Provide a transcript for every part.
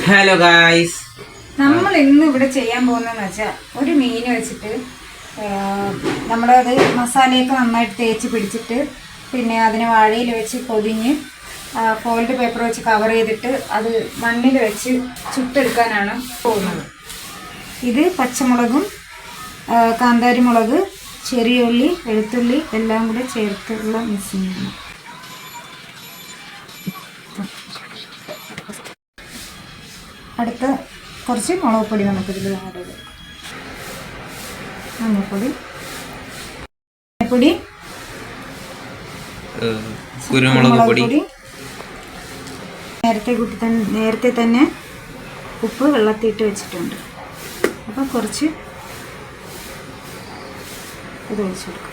Hello guys, നമ്മൾ ഇന്ന് ഇവിടെ ചെയ്യാൻ പോകുന്നതെന്ന് വെച്ചാൽ ഒരു മീൻ വെച്ചിട്ട് നമ്മളത് മസാലയൊക്കെ നന്നായിട്ട് തേച്ച് പിടിച്ചിട്ട് പിന്നെ അതിനെ വാഴയിൽ വെച്ച് പൊതിഞ്ഞ് ഫോൾഡ് പേപ്പർ വെച്ച് കവർ ചെയ്തിട്ട് അത് മണ്ണിൽ വെച്ച് ചുട്ടെടുക്കാനാണ് പോകുന്നത്. ഇത് പച്ചമുളകും കാന്താരി മുളക്, ചെറിയ ഉള്ളി, വെളുത്തുള്ളി എല്ലാം കൂടെ ചേർത്തുള്ള മിക്സിങ്ങാണ്. അടുത്ത കുറച്ച് മുളക് പൊടി നമുക്കിതിൽ ആഡ് ചെയ്ത് മഞ്ഞൾപ്പൊടി, കുരുമുളക് പൊടി, നേരത്തെ തന്നെ ഉപ്പ് വെള്ളത്തിയിട്ട് വെച്ചിട്ടുണ്ട്. അപ്പം കുറച്ച് ഇത് ഒഴിച്ചു കൊടുക്കാം.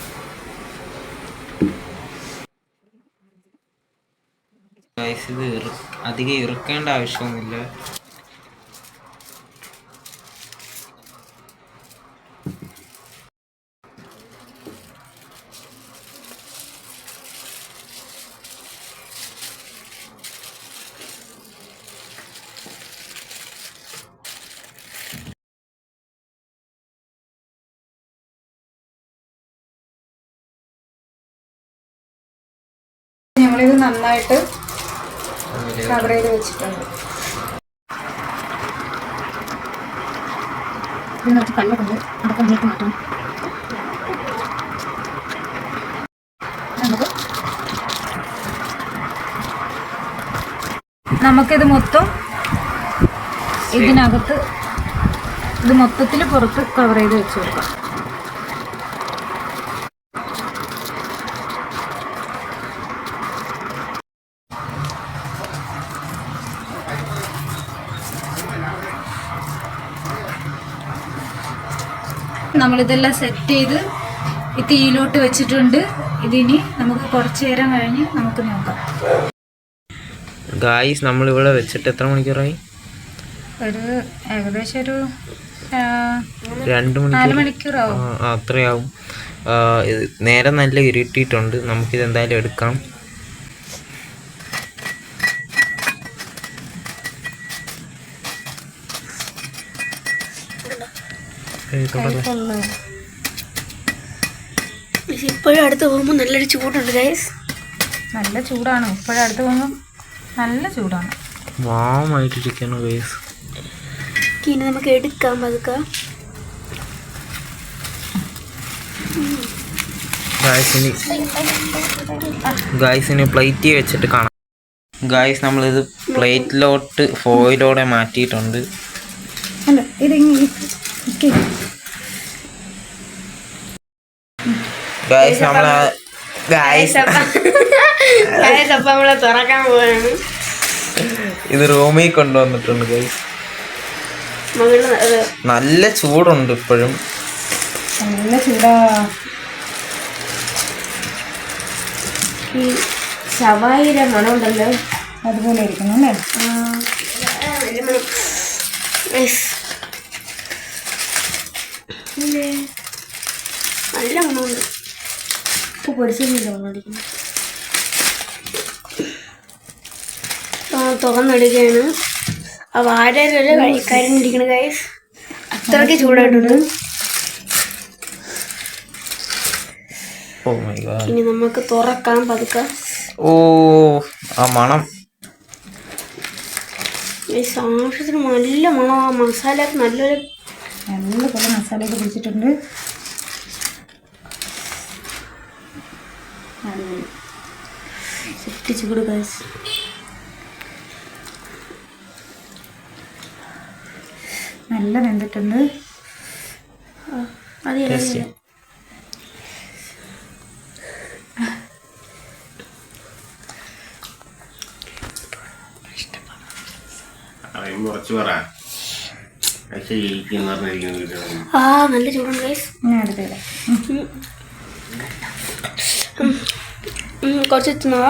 ഇത് അധികം ഇറുക്കേണ്ട ആവശ്യമൊന്നുമില്ല. നമ്മളിത് നന്നായിട്ട് കവർ ചെയ്ത് വെച്ചിട്ടുണ്ട്. ഇതിനകത്ത് കല്ലൊക്കെ അടക്കം നീക്കി മാറ്റണം. നമുക്കിത് മൊത്തം ഇതിനകത്ത് ഇത് മൊത്തത്തിൽ പുറത്ത് കവർ ചെയ്ത് വെച്ച് കൊടുക്കാം. നമ്മളിതെല്ലാം സെറ്റ് ചെയ്ത് ഈ തീയിലോട്ട് വെച്ചിട്ടുണ്ട്. ഇതിനി നമുക്ക് കുറച്ച് നേരം കഴിഞ്ഞ് നമുക്ക് നോക്കാം. ഗായ്സ്, നമ്മളിവിടെ വെച്ചിട്ട് എത്ര മണിക്കൂറായി? ഏകദേശം ഒരു 4 മണിക്കൂറാവും. അത്രയാവും. നേരെ നല്ല ഇരുട്ടിയിട്ടുണ്ട്. നമുക്കിത് എന്തായാലും എടുക്കാം. ഇപ്പോഴും അടുത്ത് പോകുമ്പോൾ നല്ലൊരു ചൂടുണ്ട് ഗൈസ്. നല്ല ചൂടാണ്. ഇപ്പോഴും അടുത്ത് പോകുമ്പോൾ നല്ല ചൂടാണ്. വാമായിട്ടിരിക്കുന്നു ഗൈസ്. ഇനി നമുക്ക് എടുക്കാം പതുക്കെ. ഗായ്സിന് പ്ലേറ്റ് വെച്ചിട്ട് കാണാം. ഗായ്സ്, നമ്മളിത് പ്ലേറ്റിലോട്ട് ഫോയിലോടെ മാറ്റിയിട്ടുണ്ട്. ഗായ്സ്, നമ്മളെ തുറക്കാൻ പോവാണ്. ഇത് റൂമിൽ കൊണ്ടുവന്നിട്ടുണ്ട് ഗായ്സ്. നല്ല ചൂടുണ്ട്. ഇപ്പോഴും നല്ല ചൂടാ. ഈ ശവായിയുടെ മണം ഉണ്ടല്ലോ, അതുപോലെ ഇരിക്കുന്നു അല്ലേ? നല്ല മണമുണ്ട്. ഉപ്പ് പൊടിച്ചില്ല മണടിക്കുന്നു. തുറന്നെടുക്കുകയാണ്. ആ വാഴയിലല്ലേ കരിഞ്ഞിരിക്കണ ഗൈസ്. അത്രയ്ക്ക് ചൂടായിട്ടുണ്ട്. ഇനി നമുക്ക് തുറക്കാം പതുക്കെ. ഓ, ആ മണം ആവശ്യത്തിന് നല്ല മണം. ആ മസാല നല്ലപോലെ മസാലയൊക്കെ പിടിച്ചിട്ടുണ്ട്. സെറ്റ് ചൂട് ഗൈസ്. നല്ല വെന്തിട്ടുണ്ട്. അതെ നല്ല ചൂടുണ്ട് ഗൈസ്. കുറച്ച് എത്തുന്നോ?